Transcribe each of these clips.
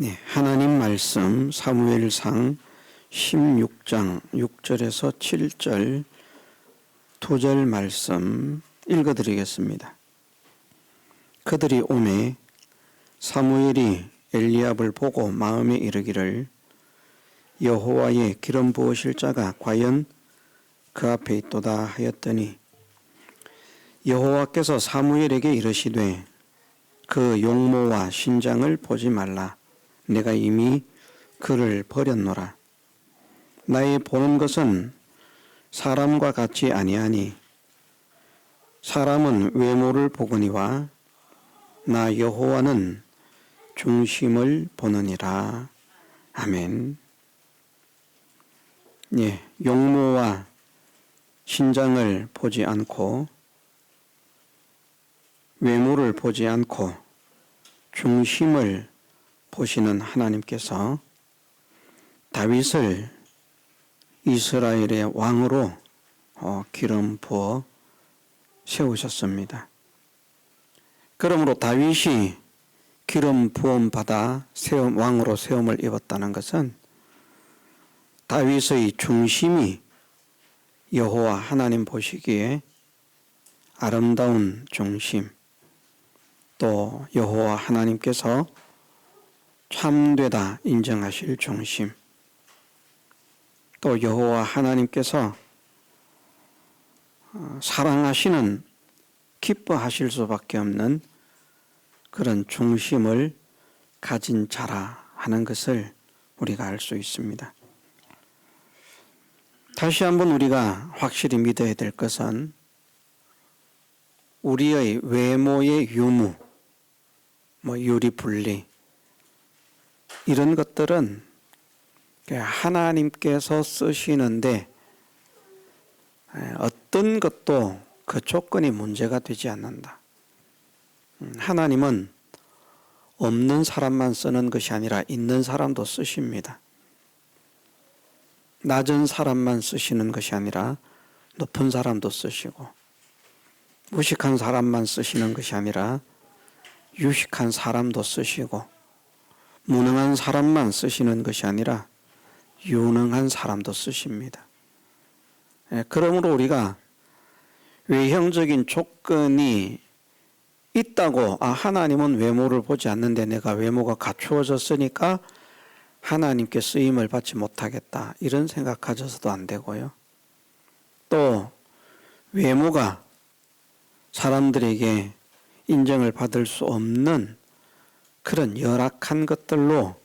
네, 하나님 말씀 사무엘상 16장 6절에서 7절 2절 말씀 읽어드리겠습니다. 그들이 오매 사무엘이 엘리압을 보고 마음에 이르기를 여호와의 기름 부으실 자가 과연 그 앞에 있도다 하였더니 여호와께서 사무엘에게 이르시되 그 용모와 신장을 보지 말라. 내가 이미 그를 버렸노라. 나의 보는 것은 사람과 같지 아니하니 사람은 외모를 보거니와 나 여호와는 중심을 보느니라. 아멘. 예, 용모와 신장을 보지 않고 외모를 보지 않고 중심을 보시는 하나님께서 다윗을 이스라엘의 왕으로 기름 부어 세우셨습니다. 그러므로 다윗이 기름 부음 받아 왕으로 세움을 입었다는 것은 다윗의 중심이 여호와 하나님 보시기에 아름다운 중심, 또 여호와 하나님께서 참되다 인정하실 중심, 또 여호와 하나님께서 사랑하시는 기뻐하실 수밖에 없는 그런 중심을 가진 자라 하는 것을 우리가 알 수 있습니다. 다시 한번 우리가 확실히 믿어야 될 것은 우리의 외모의 유무, 유리분리 이런 것들은 하나님께서 쓰시는데 어떤 것도 그 조건이 문제가 되지 않는다. 하나님은 없는 사람만 쓰는 것이 아니라 있는 사람도 쓰십니다. 낮은 사람만 쓰시는 것이 아니라 높은 사람도 쓰시고, 무식한 사람만 쓰시는 것이 아니라 유식한 사람도 쓰시고, 무능한 사람만 쓰시는 것이 아니라 유능한 사람도 쓰십니다. 그러므로 우리가 외형적인 조건이 있다고 하나님은 외모를 보지 않는데 내가 외모가 갖추어졌으니까 하나님께 쓰임을 받지 못하겠다, 이런 생각 가져서도 안 되고요. 또 외모가 사람들에게 인정을 받을 수 없는 그런 열악한 것들로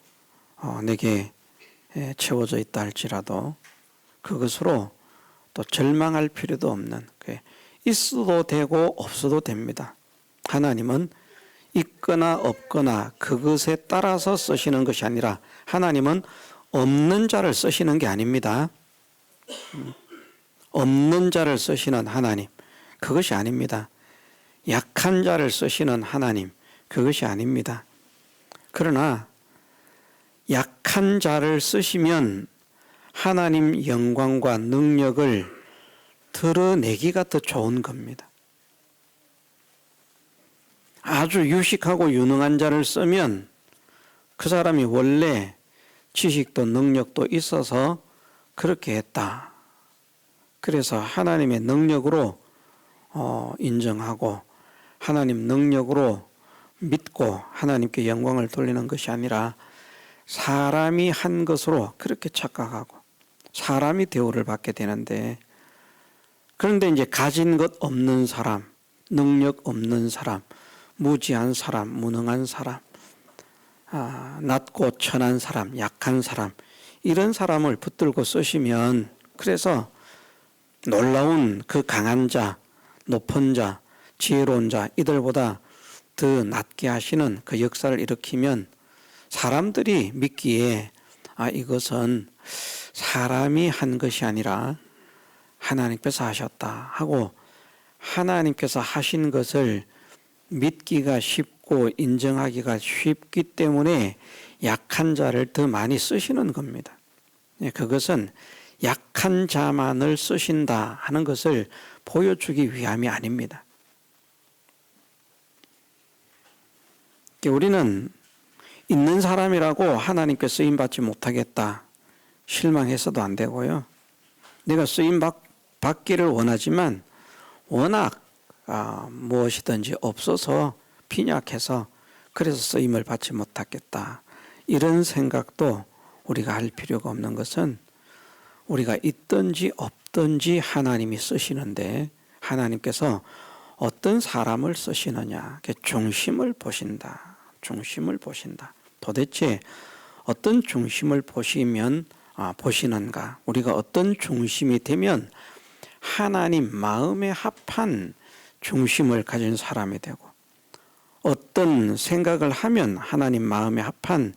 내게 채워져 있다 할지라도 그것으로 또 절망할 필요도 없는, 있어도 되고 없어도 됩니다. 하나님은 있거나 없거나 그것에 따라서 쓰시는 것이 아니라 하나님은 없는 자를 쓰시는 게 아닙니다. 없는 자를 쓰시는 하나님, 그것이 아닙니다. 약한 자를 쓰시는 하나님, 그것이 아닙니다. 그러나 약한 자를 쓰시면 하나님 영광과 능력을 드러내기가 더 좋은 겁니다. 아주 유식하고 유능한 자를 쓰면 그 사람이 원래 지식도 능력도 있어서 그렇게 했다. 그래서 하나님의 능력으로 인정하고 하나님 능력으로 믿고 하나님께 영광을 돌리는 것이 아니라 사람이 한 것으로 그렇게 착각하고 사람이 대우를 받게 되는데, 그런데 이제 가진 것 없는 사람, 능력 없는 사람, 무지한 사람, 무능한 사람, 낮고 천한 사람, 약한 사람, 이런 사람을 붙들고 쓰시면, 그래서 놀라운 그 강한 자, 높은 자, 지혜로운 자, 이들보다 더 낮게 하시는 그 역사를 일으키면 사람들이 믿기에 이것은 사람이 한 것이 아니라 하나님께서 하셨다 하고 하나님께서 하신 것을 믿기가 쉽고 인정하기가 쉽기 때문에 약한 자를 더 많이 쓰시는 겁니다. 그것은 약한 자만을 쓰신다 하는 것을 보여주기 위함이 아닙니다. 우리는 있는 사람이라고 하나님께 쓰임받지 못하겠다 실망해서도 안 되고요. 내가 쓰임받기를 원하지만 워낙 무엇이든지 없어서 빈약해서 그래서 쓰임을 받지 못하겠다. 이런 생각도 우리가 할 필요가 없는 것은 우리가 있든지 없든지 하나님이 쓰시는데 하나님께서 어떤 사람을 쓰시느냐 중심을 보신다. 중심을 보신다. 도대체 어떤 중심을 보시는가? 우리가 어떤 중심이 되면 하나님 마음에 합한 중심을 가진 사람이 되고 어떤 생각을 하면 하나님 마음에 합한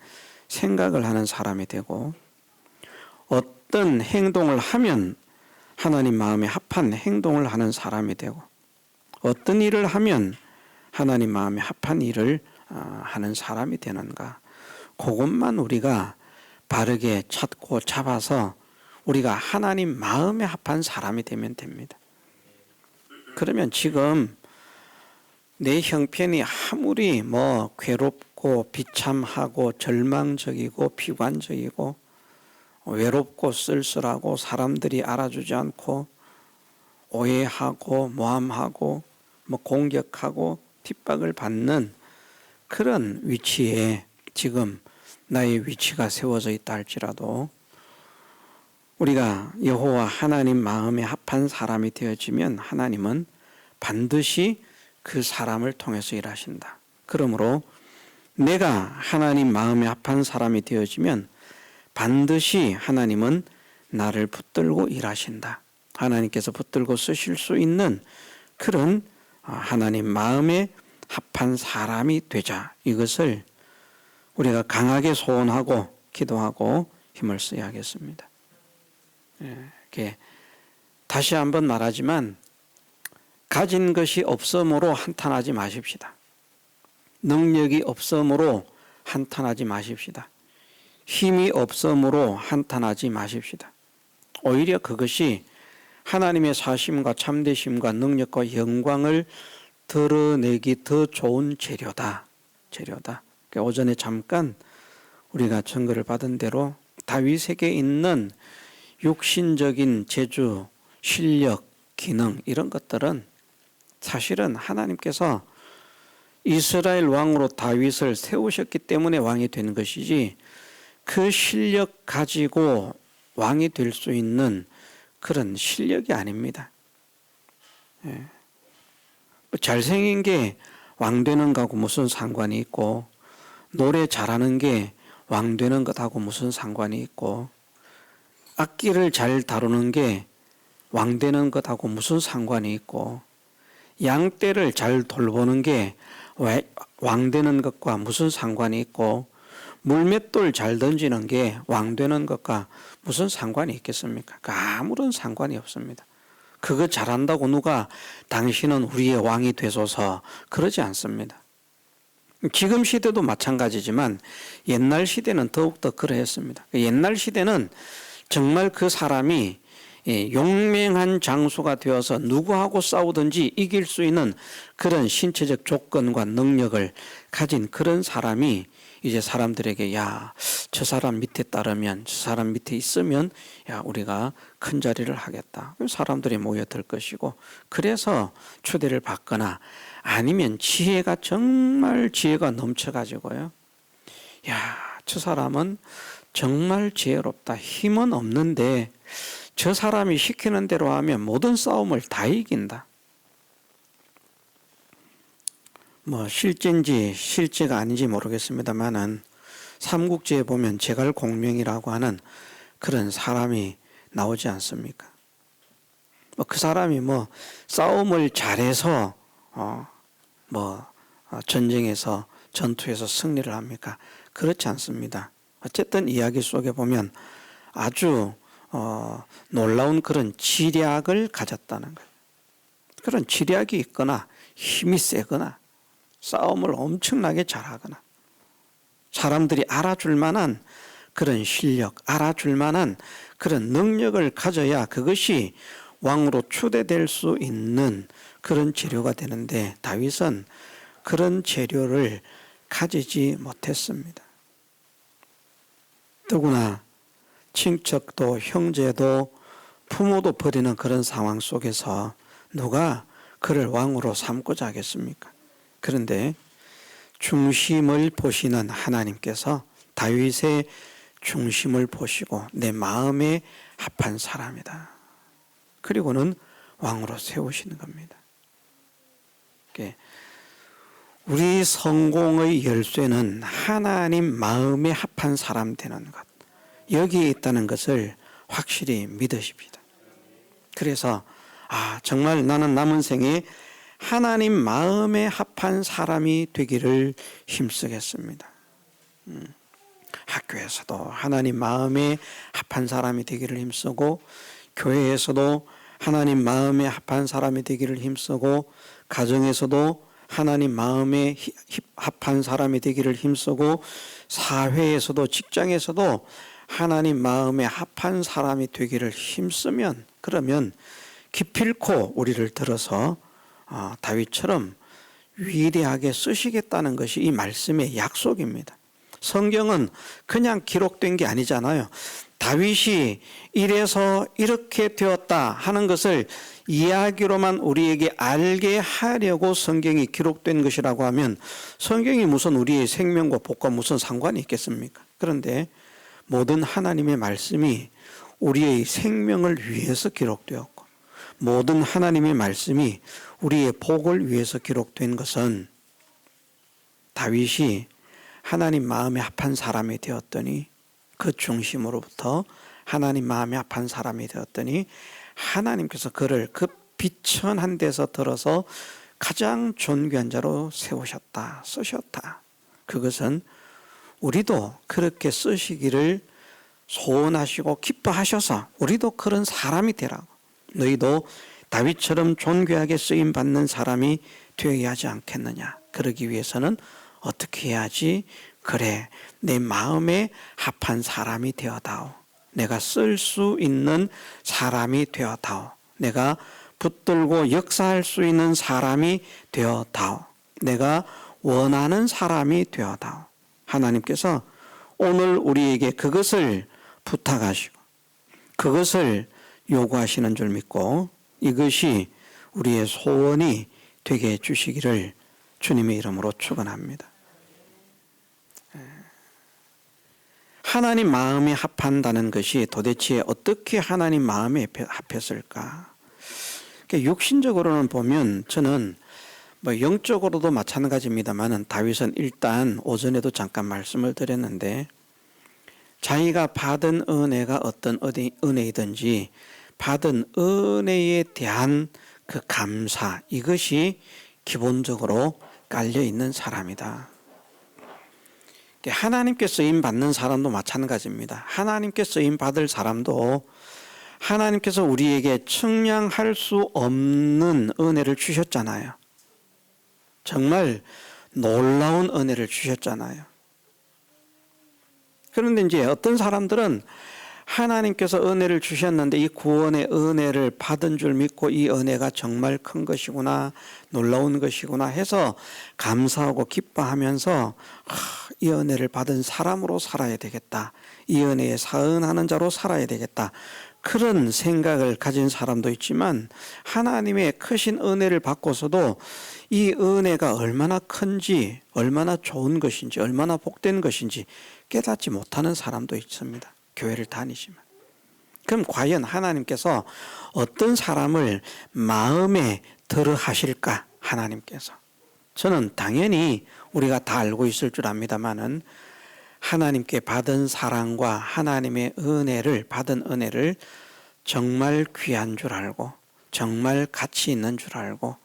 생각을 하는 사람이 되고 어떤 행동을 하면 하나님 마음에 합한 행동을 하는 사람이 되고 어떤 일을 하면 하나님 마음에 합한 일을 하는 사람이 되는가. 그것만 우리가 바르게 찾고 잡아서 우리가 하나님 마음에 합한 사람이 되면 됩니다. 그러면 지금 내 형편이 아무리 괴롭고 비참하고 절망적이고 비관적이고 외롭고 쓸쓸하고 사람들이 알아주지 않고 오해하고 모함하고 공격하고 핍박을 받는 그런 위치에 지금 나의 위치가 세워져 있다 할지라도 우리가 여호와 하나님 마음에 합한 사람이 되어지면 하나님은 반드시 그 사람을 통해서 일하신다. 그러므로 내가 하나님 마음에 합한 사람이 되어지면 반드시 하나님은 나를 붙들고 일하신다. 하나님께서 붙들고 쓰실 수 있는 그런 하나님 마음에 합한 사람이 되자. 이것을 우리가 강하게 소원하고 기도하고 힘을 써야 하겠습니다. 다시 한번 말하지만 가진 것이 없음으로 한탄하지 마십시다. 능력이 없음으로 한탄하지 마십시다. 힘이 없음으로 한탄하지 마십시다. 오히려 그것이 하나님의 사심과 참되심과 능력과 영광을 드러내기 더 좋은 재료다. 오전에 잠깐 우리가 증거를 받은 대로 다윗에게 있는 육신적인 재주, 실력, 기능 이런 것들은 사실은 하나님께서 이스라엘 왕으로 다윗을 세우셨기 때문에 왕이 된 것이지 그 실력 가지고 왕이 될 수 있는 그런 실력이 아닙니다. 잘생긴 게 왕 되는 거하고 무슨 상관이 있고 노래 잘하는 게 왕 되는 것하고 무슨 상관이 있고 악기를 잘 다루는 게 왕 되는 것하고 무슨 상관이 있고 양떼를 잘 돌보는 게 왕 되는 것과 무슨 상관이 있고 물맷돌 잘 던지는 게 왕 되는 것과 무슨 상관이 있겠습니까? 아무런 상관이 없습니다. 그거 잘한다고 누가 당신은 우리의 왕이 되소서 그러지 않습니다. 지금 시대도 마찬가지지만 옛날 시대는 더욱더 그러했습니다. 옛날 시대는 정말 그 사람이 용맹한 장수가 되어서 누구하고 싸우든지 이길 수 있는 그런 신체적 조건과 능력을 가진 그런 사람이 이제 사람들에게 저 사람 밑에 따르면 저 사람 밑에 있으면 우리가 큰 자리를 하겠다. 사람들이 모여들 것이고 그래서 초대를 받거나 아니면 정말 지혜가 넘쳐가지고요. 저 사람은 정말 지혜롭다. 힘은 없는데 저 사람이 시키는 대로 하면 모든 싸움을 다 이긴다. 실제인지 실제가 아닌지 모르겠습니다만은 삼국지에 보면 제갈공명이라고 하는 그런 사람이 나오지 않습니까? 그 사람이 싸움을 잘해서 전쟁에서 전투에서 승리를 합니까? 그렇지 않습니다. 어쨌든 이야기 속에 보면 아주 놀라운 그런 지략을 가졌다는 거예요. 그런 지략이 있거나 힘이 세거나 싸움을 엄청나게 잘하거나 사람들이 알아줄 만한 그런 실력, 알아줄 만한 그런 능력을 가져야 그것이 왕으로 추대될 수 있는 그런 재료가 되는데 다윗은 그런 재료를 가지지 못했습니다. 더구나 친척도 형제도 부모도 버리는 그런 상황 속에서 누가 그를 왕으로 삼고자 하겠습니까? 그런데 중심을 보시는 하나님께서 다윗의 중심을 보시고 내 마음에 합한 사람이다. 그리고는 왕으로 세우시는 겁니다. 우리 성공의 열쇠는 하나님 마음에 합한 사람 되는 것. 여기에 있다는 것을 확실히 믿으십시다. 그래서 정말 나는 남은 생에 하나님 마음에 합한 사람이 되기를 힘쓰겠습니다. 학교에서도 하나님 마음에 합한 사람이 되기를 힘쓰고, 교회에서도 하나님 마음에 합한 사람이 되기를 힘쓰고, 가정에서도 하나님 마음에 합한 사람이 되기를 힘쓰고, 사회에서도 직장에서도 하나님 마음에 합한 사람이 되기를 힘쓰면, 그러면 기필코 우리를 들어서 다윗처럼 위대하게 쓰시겠다는 것이 이 말씀의 약속입니다. 성경은 그냥 기록된 게 아니잖아요. 다윗이 이래서 이렇게 되었다 하는 것을 이야기로만 우리에게 알게 하려고 성경이 기록된 것이라고 하면 성경이 무슨 우리의 생명과 복과 무슨 상관이 있겠습니까? 그런데 모든 하나님의 말씀이 우리의 생명을 위해서 기록되었고, 모든 하나님의 말씀이 우리의 복을 위해서 기록된 것은 다윗이 하나님 마음에 합한 사람이 되었더니, 그 중심으로부터 하나님 마음에 합한 사람이 되었더니 하나님께서 그를 그 비천한 데서 들어서 가장 존귀한 자로 세우셨다, 쓰셨다. 그것은 우리도 그렇게 쓰시기를 소원하시고 기뻐하셔서 우리도 그런 사람이 되라고, 너희도 다윗처럼 존귀하게 쓰임받는 사람이 되어야 하지 않겠느냐. 그러기 위해서는 어떻게 해야지? 그래, 내 마음에 합한 사람이 되어다오. 내가 쓸 수 있는 사람이 되어다오. 내가 붙들고 역사할 수 있는 사람이 되어다오. 내가 원하는 사람이 되어다오. 하나님께서 오늘 우리에게 그것을 부탁하시고 그것을 요구하시는 줄 믿고 이것이 우리의 소원이 되게 해주시기를 주님의 이름으로 축원합니다. 하나님 마음에 합한다는 것이 도대체 어떻게 하나님 마음에 합했을까? 육신적으로는 보면 저는 영적으로도 마찬가지입니다만 다윗은 일단 오전에도 잠깐 말씀을 드렸는데 자기가 받은 은혜가 어떤 은혜이든지 받은 은혜에 대한 그 감사, 이것이 기본적으로 깔려 있는 사람이다. 하나님께 쓰임 받는 사람도 마찬가지입니다. 하나님께 쓰임 받을 사람도 하나님께서 우리에게 측량할 수 없는 은혜를 주셨잖아요. 정말 놀라운 은혜를 주셨잖아요. 그런데 이제 어떤 사람들은 하나님께서 은혜를 주셨는데 이 구원의 은혜를 받은 줄 믿고 이 은혜가 정말 큰 것이구나, 놀라운 것이구나 해서 감사하고 기뻐하면서 이 은혜를 받은 사람으로 살아야 되겠다, 이 은혜에 사은하는 자로 살아야 되겠다, 그런 생각을 가진 사람도 있지만 하나님의 크신 은혜를 받고서도 이 은혜가 얼마나 큰지, 얼마나 좋은 것인지, 얼마나 복된 것인지 깨닫지 못하는 사람도 있습니다. 교회를 다니시면. 그럼 과연 하나님께서 어떤 사람을 마음에 들어 하실까? 하나님께서. 저는 당연히 우리가 다 알고 있을 줄 압니다만은 하나님께 받은 사랑과 하나님의 은혜를, 받은 은혜를 정말 귀한 줄 알고 정말 가치 있는 줄 알고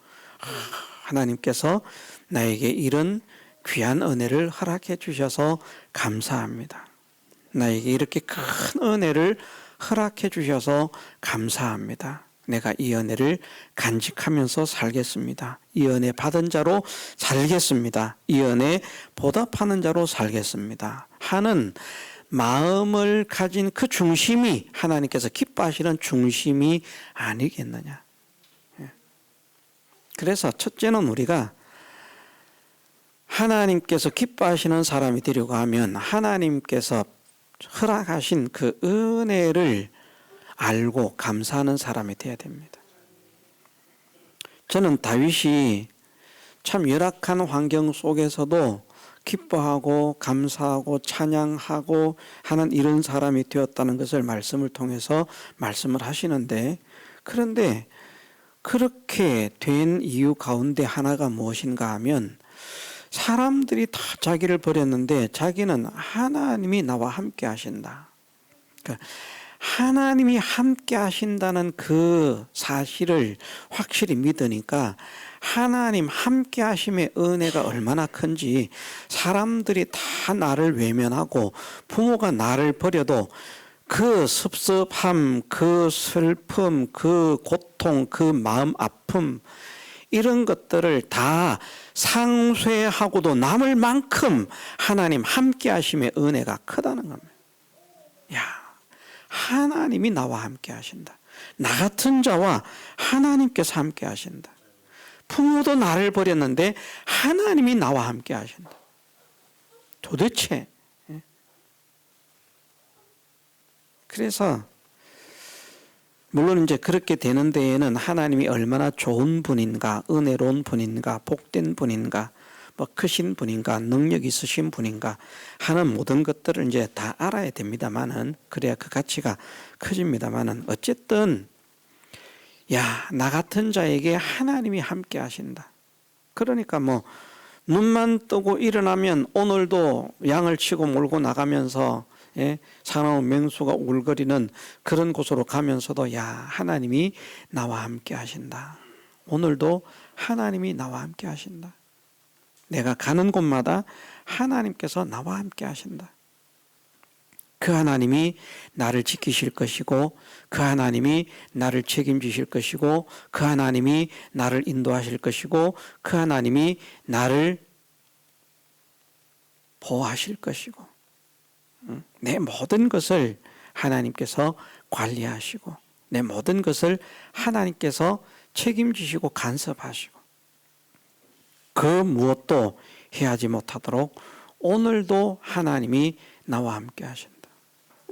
하나님께서 나에게 이런 귀한 은혜를 허락해 주셔서 감사합니다. 나에게 이렇게 큰 은혜를 허락해 주셔서 감사합니다. 내가 이 은혜를 간직하면서 살겠습니다. 이 은혜 받은 자로 살겠습니다. 이 은혜 보답하는 자로 살겠습니다. 하는 마음을 가진 그 중심이 하나님께서 기뻐하시는 중심이 아니겠느냐. 그래서 첫째는 우리가 하나님께서 기뻐하시는 사람이 되려고 하면 하나님께서 허락하신 그 은혜를 알고 감사하는 사람이 되어야 됩니다. 저는 다윗이 참 열악한 환경 속에서도 기뻐하고 감사하고 찬양하고 하는 이런 사람이 되었다는 것을 말씀을 통해서 말씀을 하시는데, 그런데 그렇게 된 이유 가운데 하나가 무엇인가 하면, 사람들이 다 자기를 버렸는데 자기는 하나님이 나와 함께 하신다. 그러니까 하나님이 함께 하신다는 그 사실을 확실히 믿으니까 하나님 함께 하심의 은혜가 얼마나 큰지, 사람들이 다 나를 외면하고 부모가 나를 버려도 그 섭섭함, 그 슬픔, 그 고통, 그 마음 아픔, 이런 것들을 다 상쇄하고도 남을 만큼 하나님 함께 하심의 은혜가 크다는 겁니다. 야, 하나님이 나와 함께 하신다. 나 같은 자와 하나님께서 함께 하신다. 부모도 나를 버렸는데 하나님이 나와 함께 하신다. 도대체. 그래서 물론 이제 그렇게 되는 데에는 하나님이 얼마나 좋은 분인가, 은혜로운 분인가, 복된 분인가, 뭐 크신 분인가, 능력 있으신 분인가 하는 모든 것들을 이제 다 알아야 됩니다만은, 그래야 그 가치가 커집니다만은, 어쨌든 야, 나 같은 자에게 하나님이 함께 하신다. 그러니까 뭐 눈만 뜨고 일어나면 오늘도 양을 치고 몰고 나가면서 사나운 맹수가 울거리는 그런 곳으로 가면서도 야, 하나님이 나와 함께 하신다. 오늘도 하나님이 나와 함께 하신다. 내가 가는 곳마다 하나님께서 나와 함께 하신다. 그 하나님이 나를 지키실 것이고, 그 하나님이 나를 책임지실 것이고, 그 하나님이 나를 인도하실 것이고, 그 하나님이 나를 보호하실 것이고, 내 모든 것을 하나님께서 관리하시고, 내 모든 것을 하나님께서 책임지시고 간섭하시고, 그 무엇도 해하지 못하도록 오늘도 하나님이 나와 함께 하신다.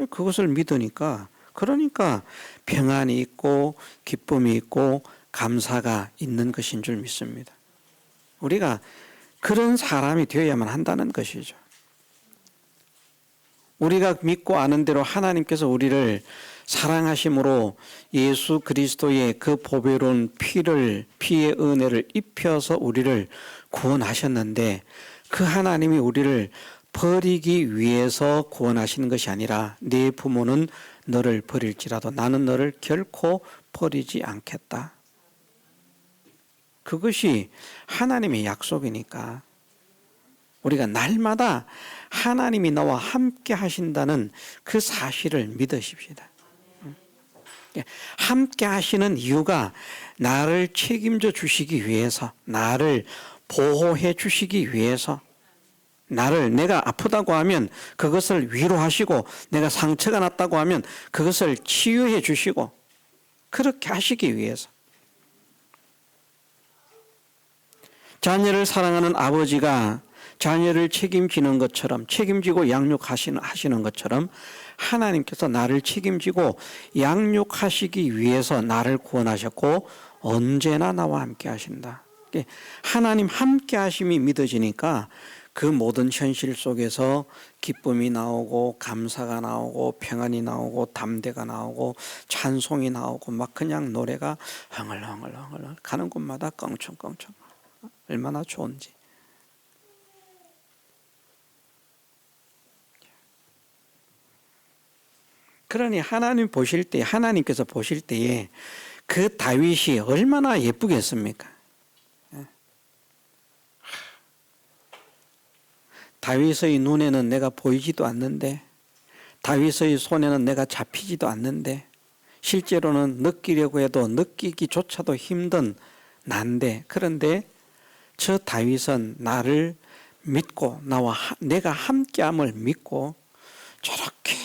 그것을 믿으니까, 그러니까 평안이 있고 기쁨이 있고 감사가 있는 것인 줄 믿습니다. 우리가 그런 사람이 되어야만 한다는 것이죠. 우리가 믿고 아는 대로 하나님께서 우리를 사랑하심으로 예수 그리스도의 그 보배로운 피의 은혜를 입혀서 우리를 구원하셨는데, 그 하나님이 우리를 버리기 위해서 구원하시는 것이 아니라, 네 부모는 너를 버릴지라도 나는 너를 결코 버리지 않겠다. 그것이 하나님의 약속이니까 우리가 날마다 하나님이 나와 함께 하신다는 그 사실을 믿으십시다. 함께 하시는 이유가 나를 책임져 주시기 위해서, 나를 보호해 주시기 위해서, 내가 아프다고 하면 그것을 위로하시고, 내가 상처가 났다고 하면 그것을 치유해 주시고, 그렇게 하시기 위해서. 자녀를 사랑하는 아버지가 자녀를 책임지는 것처럼, 책임지고 양육하시는 것처럼 하나님께서 나를 책임지고 양육하시기 위해서 나를 구원하셨고 언제나 나와 함께 하신다. 하나님 함께 하심이 믿어지니까 그 모든 현실 속에서 기쁨이 나오고 감사가 나오고 평안이 나오고 담대가 나오고 찬송이 나오고 막 그냥 노래가 흥얼흥얼 가는 곳마다 껑충껑충. 얼마나 좋은지. 그러니 하나님께서 보실 때에 그 다윗이 얼마나 예쁘겠습니까? 다윗의 눈에는 내가 보이지도 않는데, 다윗의 손에는 내가 잡히지도 않는데, 실제로는 느끼려고 해도 느끼기조차도 힘든 난데, 그런데 저 다윗은 나를 믿고 내가 함께함을 믿고 저렇게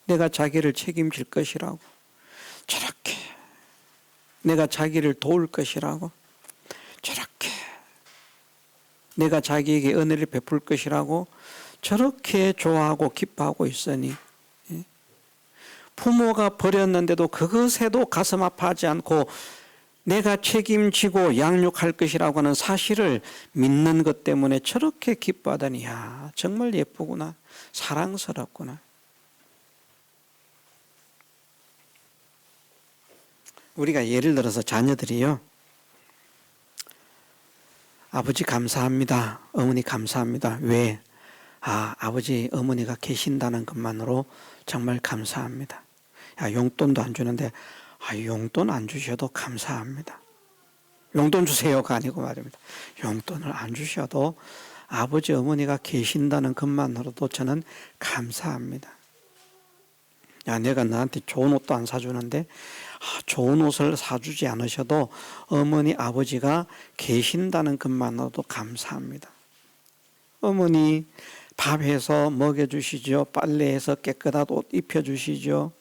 내가 자기를 책임질 것이라고, 저렇게 내가 자기를 도울 것이라고, 저렇게 내가 자기에게 은혜를 베풀 것이라고, 저렇게 좋아하고 기뻐하고 있으니 부모가 버렸는데도 그것에도 가슴 아파하지 않고 내가 책임지고 양육할 것이라고 하는 사실을 믿는 것 때문에 저렇게 기뻐하다니, 야, 정말 예쁘구나, 사랑스럽구나. 우리가 예를 들어서 자녀들이요, 아버지 감사합니다, 어머니 감사합니다. 왜? 아버지 어머니가 계신다는 것만으로 정말 감사합니다. 야, 용돈도 안 주는데 용돈 안 주셔도 감사합니다. 용돈 주세요가 아니고 말입니다. 용돈을 안 주셔도 아버지 어머니가 계신다는 것만으로도 저는 감사합니다. 야, 내가 너한테 좋은 옷도 안 사주는데 좋은 옷을 사주지 않으셔도 어머니 아버지가 계신다는 것만으로도 감사합니다. 어머니 밥해서 먹여주시죠. 빨래해서 깨끗한 옷 입혀주시죠.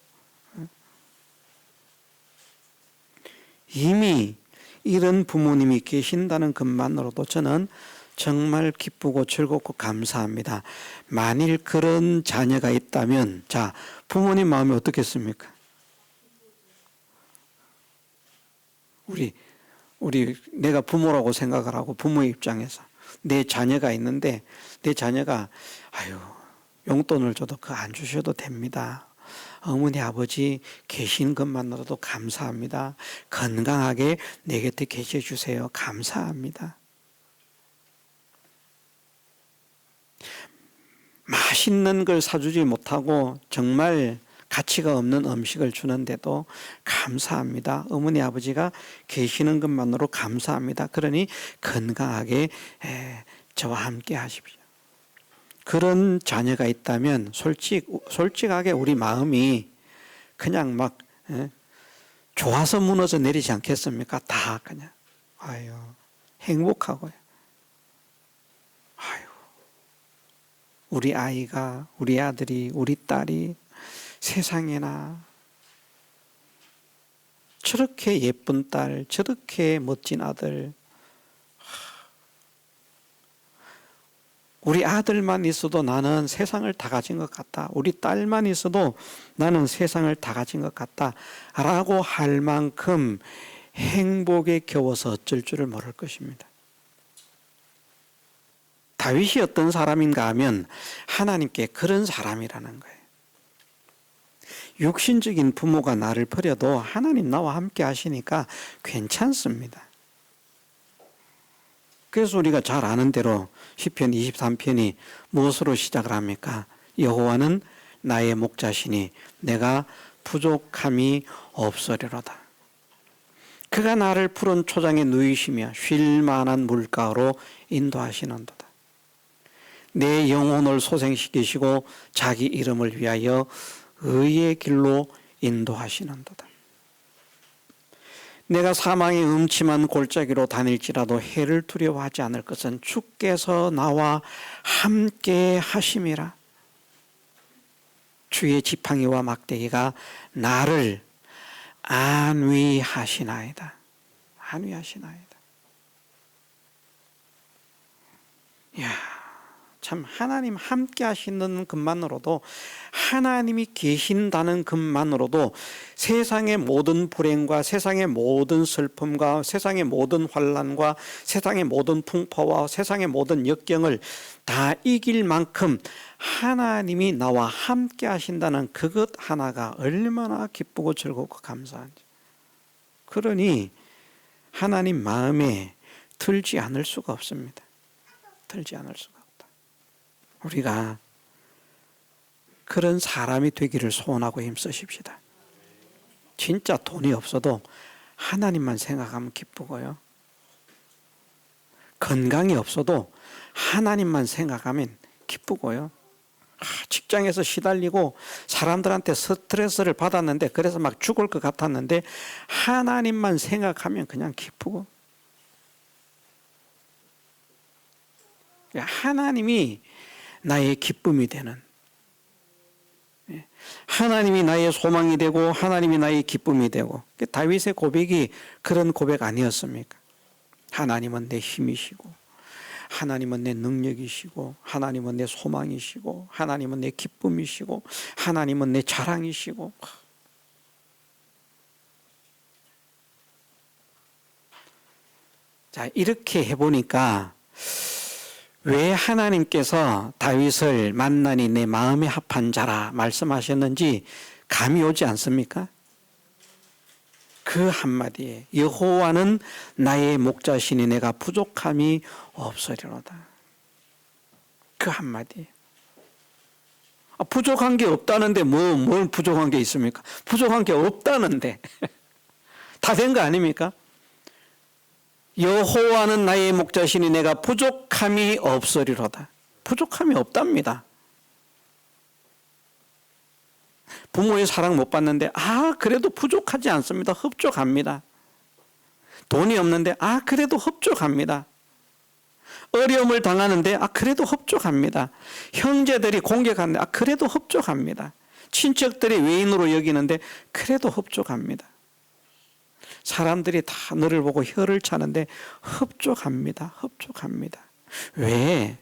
이미 이런 부모님이 계신다는 것만으로도 저는 정말 기쁘고 즐겁고 감사합니다. 만일 그런 자녀가 있다면, 자, 부모님 마음이 어떻겠습니까? 내가 부모라고 생각을 하고 부모의 입장에서 내 자녀가 있는데 내 자녀가 용돈을 줘도 그거 안 주셔도 됩니다. 어머니 아버지 계신 것만으로도 감사합니다. 건강하게 내 곁에 계셔주세요. 감사합니다. 맛있는 걸 사주지 못하고 정말 가치가 없는 음식을 주는데도 감사합니다. 어머니 아버지가 계시는 것만으로 감사합니다. 그러니 건강하게 저와 함께 하십시오. 그런 자녀가 있다면 솔직하게 우리 마음이 그냥 막 좋아서 무너져 내리지 않겠습니까? 다 그냥 행복하고요. 우리 아이가, 우리 아들이, 우리 딸이 세상에나 저렇게 예쁜 딸, 저렇게 멋진 아들, 우리 아들만 있어도 나는 세상을 다 가진 것 같다. 우리 딸만 있어도 나는 세상을 다 가진 것 같다. 라고 할 만큼 행복에 겨워서 어쩔 줄을 모를 것입니다. 다윗이 어떤 사람인가 하면 하나님께 그런 사람이라는 거예요. 육신적인 부모가 나를 버려도 하나님 나와 함께 하시니까 괜찮습니다. 그래서 우리가 잘 아는 대로 시편 23편이 무엇으로 시작을 합니까? 여호와는 나의 목자시니 내가 부족함이 없으리로다. 그가 나를 푸른 초장에 누이시며 쉴 만한 물가로 인도하시는도다. 내 영혼을 소생시키시고 자기 이름을 위하여 의의 길로 인도하시는도다. 내가 사망의 음침한 골짜기로 다닐지라도 해를 두려워하지 않을 것은 주께서 나와 함께 하심이라. 주의 지팡이와 막대기가 나를 안위하시나이다. 안위하시나이다. 이야, 참 하나님 함께 하시는 것만으로도, 하나님이 계신다는 것만으로도 세상의 모든 불행과 세상의 모든 슬픔과 세상의 모든 환난과 세상의 모든 풍파와 세상의 모든 역경을 다 이길 만큼 하나님이 나와 함께 하신다는 그것 하나가 얼마나 기쁘고 즐겁고 감사한지. 그러니 하나님 마음에 들지 않을 수가 없습니다. 들지 않을 수가 없다. 우리가 그런 사람이 되기를 소원하고 힘쓰십시다. 진짜 돈이 없어도 하나님만 생각하면 기쁘고요. 건강이 없어도 하나님만 생각하면 기쁘고요. 직장에서 시달리고 사람들한테 스트레스를 받았는데 그래서 막 죽을 것 같았는데 하나님만 생각하면 그냥 기쁘고, 하나님이 나의 기쁨이 되는, 하나님이 나의 소망이 되고 하나님이 나의 기쁨이 되고, 다윗의 고백이 그런 고백 아니었습니까? 하나님은 내 힘이시고 하나님은 내 능력이시고, 하나님은 내 소망이시고, 하나님은 내 기쁨이시고, 하나님은 내 자랑이시고. 자, 이렇게 해보니까 왜 하나님께서 다윗을 만나니 내 마음에 합한 자라 말씀하셨는지 감이 오지 않습니까? 그 한마디에 여호와는 나의 목자시니 내가 부족함이 없으리로다. 그 한마디에. 부족한 게 없다는데 뭘 부족한 게 있습니까? 부족한 게 없다는데 다 된 거 아닙니까? 여호와는 나의 목자시니 내가 부족함이 없으리로다. 부족함이 없답니다. 부모의 사랑 못 받는데 그래도 부족하지 않습니다. 흡족합니다. 돈이 없는데 그래도 흡족합니다. 어려움을 당하는데 그래도 흡족합니다. 형제들이 공격하는데 그래도 흡족합니다. 친척들이 외인으로 여기는데 그래도 흡족합니다. 사람들이 다 너를 보고 혀를 차는데 흡족합니다. 흡족합니다. 왜?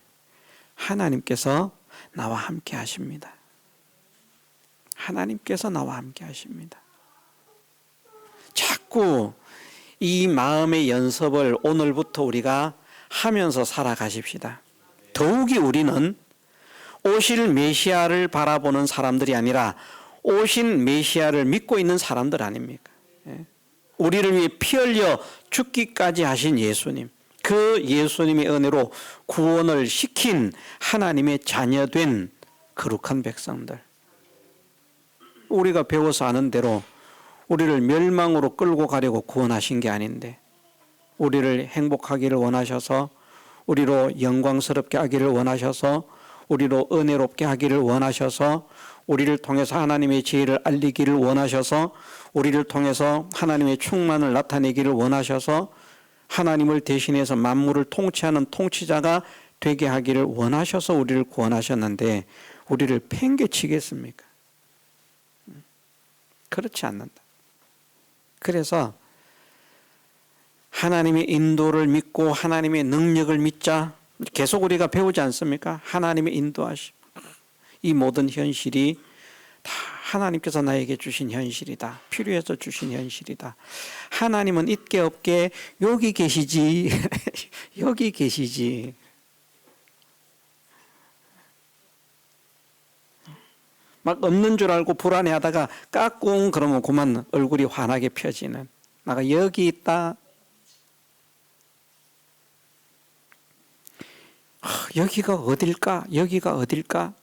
하나님께서 나와 함께 하십니다. 하나님께서 나와 함께 하십니다. 자꾸 이 마음의 연습을 오늘부터 우리가 하면서 살아가십시다. 더욱이 우리는 오실 메시아를 바라보는 사람들이 아니라 오신 메시아를 믿고 있는 사람들 아닙니까? 우리를 위해 피 흘려 죽기까지 하신 예수님, 그 예수님의 은혜로 구원을 시킨 하나님의 자녀된 거룩한 백성들, 우리가 배워서 아는 대로 우리를 멸망으로 끌고 가려고 구원하신 게 아닌데 우리를 행복하기를 원하셔서, 우리로 영광스럽게 하기를 원하셔서, 우리로 은혜롭게 하기를 원하셔서, 우리를 통해서 하나님의 지혜를 알리기를 원하셔서, 우리를 통해서 하나님의 충만을 나타내기를 원하셔서, 하나님을 대신해서 만물을 통치하는 통치자가 되게 하기를 원하셔서 우리를 구원하셨는데 우리를 팽개치겠습니까? 그렇지 않는다. 그래서 하나님의 인도를 믿고 하나님의 능력을 믿자. 계속 우리가 배우지 않습니까? 하나님의 인도하심. 이 모든 현실이 다 하나님께서 나에게 주신 현실이다. 필요해서 주신 현실이다. 하나님은 있게 없게 여기 계시지. 여기 계시지. 막 없는 줄 알고 불안해하다가 까꿍 그러면 그만 얼굴이 환하게 펴지는. 나가 여기 있다. 여기가 어딜까? 여기가 어딜까?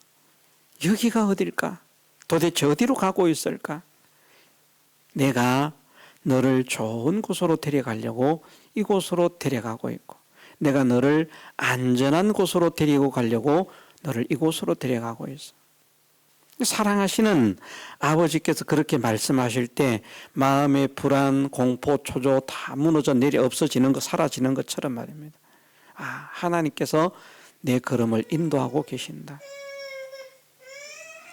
여기가 어딜까? 도대체 어디로 가고 있을까? 내가 너를 좋은 곳으로 데려가려고 이곳으로 데려가고 있고, 내가 너를 안전한 곳으로 데리고 가려고 너를 이곳으로 데려가고 있어. 사랑하시는 아버지께서 그렇게 말씀하실 때 마음의 불안, 공포, 초조 다 무너져 내려 없어지는 것, 사라지는 것처럼 말입니다. 하나님께서 내 걸음을 인도하고 계신다.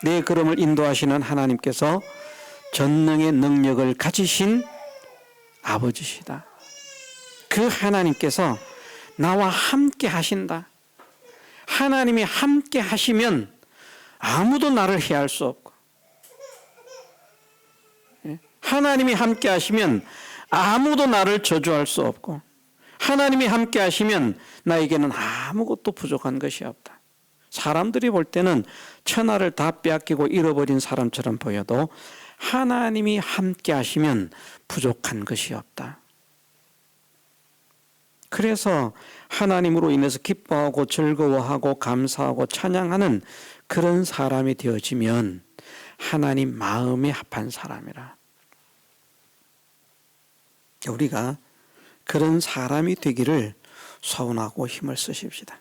내 걸음을 인도하시는 하나님께서 전능의 능력을 가지신 아버지시다. 그 하나님께서 나와 함께 하신다. 하나님이 함께 하시면 아무도 나를 해할 수 없고, 하나님이 함께 하시면 아무도 나를 저주할 수 없고, 하나님이 함께 하시면 나에게는 아무것도 부족한 것이 없다. 사람들이 볼 때는 천하를 다 빼앗기고 잃어버린 사람처럼 보여도 하나님이 함께 하시면 부족한 것이 없다. 그래서 하나님으로 인해서 기뻐하고 즐거워하고 감사하고 찬양하는 그런 사람이 되어지면 하나님 마음에 합한 사람이라. 우리가 그런 사람이 되기를 소원하고 힘을 쓰십시다.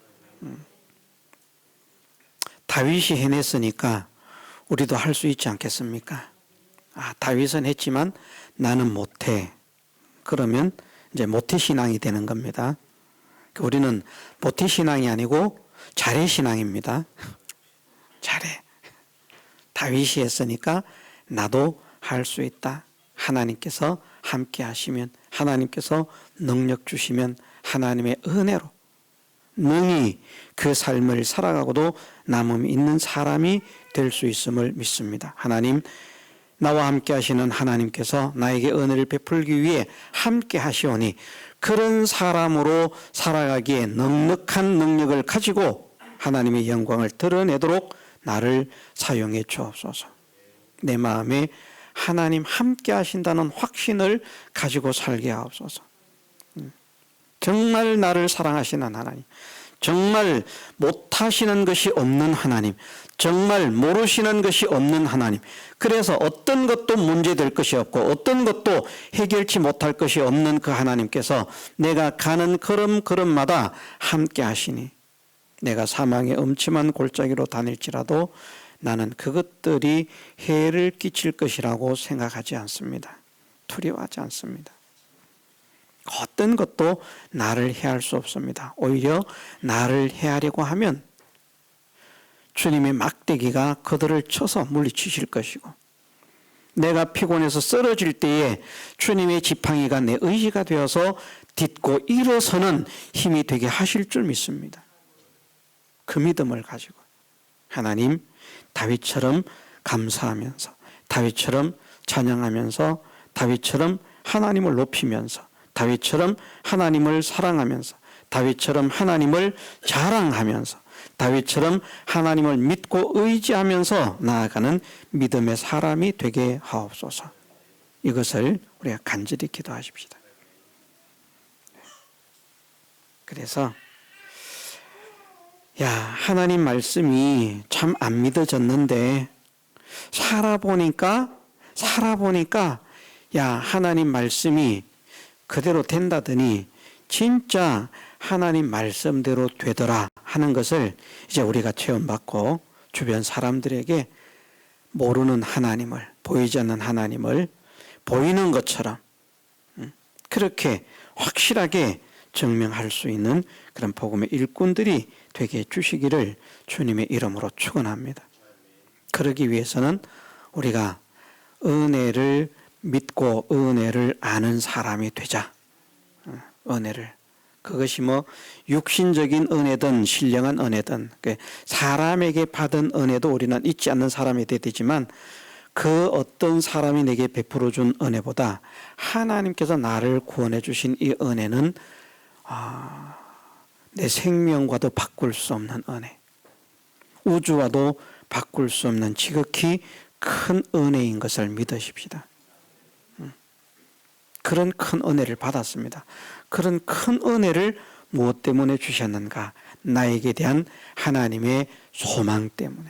다윗이 해냈으니까 우리도 할 수 있지 않겠습니까? 다윗은 했지만 나는 못해. 그러면 이제 모태신앙이 되는 겁니다. 우리는 모태신앙이 아니고 잘해신앙입니다. 잘해. 다윗이 했으니까 나도 할 수 있다. 하나님께서 함께 하시면, 하나님께서 능력 주시면 하나님의 은혜로 능히 그 삶을 살아가고도 남음이 있는 사람이 될 수 있음을 믿습니다. 하나님, 나와 함께 하시는 하나님께서 나에게 은혜를 베풀기 위해 함께 하시오니 그런 사람으로 살아가기에 넉넉한 능력을 가지고 하나님의 영광을 드러내도록 나를 사용해 주옵소서. 내 마음에 하나님 함께 하신다는 확신을 가지고 살게 하옵소서. 정말 나를 사랑하시는 하나님, 정말 못하시는 것이 없는 하나님, 정말 모르시는 것이 없는 하나님, 그래서 어떤 것도 문제될 것이 없고 어떤 것도 해결치 못할 것이 없는 그 하나님께서 내가 가는 걸음걸음마다 함께 하시니 내가 사망의 음침한 골짜기로 다닐지라도 나는 그것들이 해를 끼칠 것이라고 생각하지 않습니다. 두려워하지 않습니다. 어떤 것도 나를 해할 수 없습니다. 오히려 나를 해하려고 하면 주님의 막대기가 그들을 쳐서 물리치실 것이고, 내가 피곤해서 쓰러질 때에 주님의 지팡이가 내 의지가 되어서 딛고 일어서는 힘이 되게 하실 줄 믿습니다. 그 믿음을 가지고 하나님, 다윗처럼 감사하면서, 다윗처럼 찬양하면서, 다윗처럼 하나님을 높이면서, 다윗처럼 하나님을 사랑하면서, 다윗처럼 하나님을 자랑하면서, 다윗처럼 하나님을 믿고 의지하면서 나아가는 믿음의 사람이 되게 하옵소서. 이것을 우리가 간절히 기도하십시다. 그래서 하나님 말씀이 참 안 믿어졌는데 살아보니까 하나님 말씀이 그대로 된다더니 진짜 하나님 말씀대로 되더라 하는 것을 이제 우리가 체험받고 주변 사람들에게 모르는 하나님을, 보이지 않는 하나님을 보이는 것처럼 그렇게 확실하게 증명할 수 있는 그런 복음의 일꾼들이 되게 해주시기를 주님의 이름으로 축원합니다. 그러기 위해서는 우리가 은혜를 믿고 은혜를 아는 사람이 되자. 은혜를. 그것이 육신적인 은혜든 신령한 은혜든 사람에게 받은 은혜도 우리는 잊지 않는 사람이 돼야 되지만 그 어떤 사람이 내게 베풀어 준 은혜보다 하나님께서 나를 구원해 주신 이 은혜는 내 생명과도 바꿀 수 없는 은혜, 우주와도 바꿀 수 없는 지극히 큰 은혜인 것을 믿으십시다. 그런 큰 은혜를 받았습니다. 그런 큰 은혜를 무엇 때문에 주셨는가? 나에게 대한 하나님의 소망 때문에.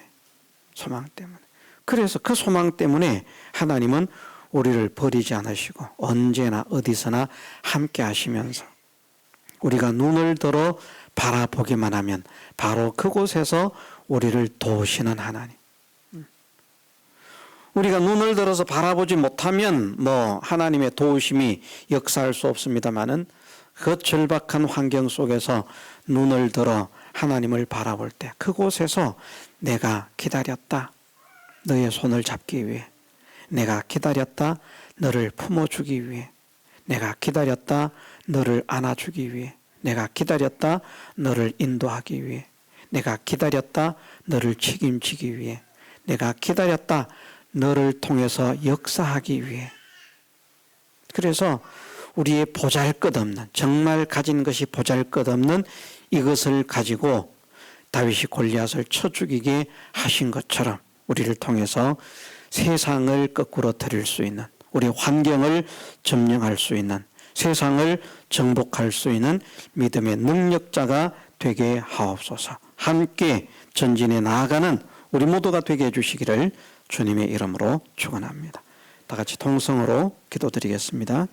그래서 그 소망 때문에 하나님은 우리를 버리지 않으시고 언제나 어디서나 함께 하시면서 우리가 눈을 들어 바라보기만 하면 바로 그곳에서 우리를 도우시는 하나님. 우리가 눈을 들어서 바라보지 못하면 하나님의 도우심이 역사할 수 없습니다마는 그 절박한 환경 속에서 눈을 들어 하나님을 바라볼 때 그곳에서 내가 기다렸다. 너의 손을 잡기 위해. 내가 기다렸다. 너를 품어주기 위해. 내가 기다렸다. 너를 안아주기 위해. 내가 기다렸다. 너를 인도하기 위해. 내가 기다렸다. 너를 책임지기 위해. 내가 기다렸다. 너를 통해서 역사하기 위해. 그래서 우리의 보잘것없는, 정말 가진 것이 보잘것없는 이것을 가지고 다윗이 골리앗을 쳐 죽이게 하신 것처럼 우리를 통해서 세상을 거꾸로 드릴 수 있는, 우리 환경을 점령할 수 있는, 세상을 정복할 수 있는 믿음의 능력자가 되게 하옵소서. 함께 전진해 나아가는 우리 모두가 되게 해주시기를 주님의 이름으로 축원합니다. 다 같이 통성으로 기도드리겠습니다.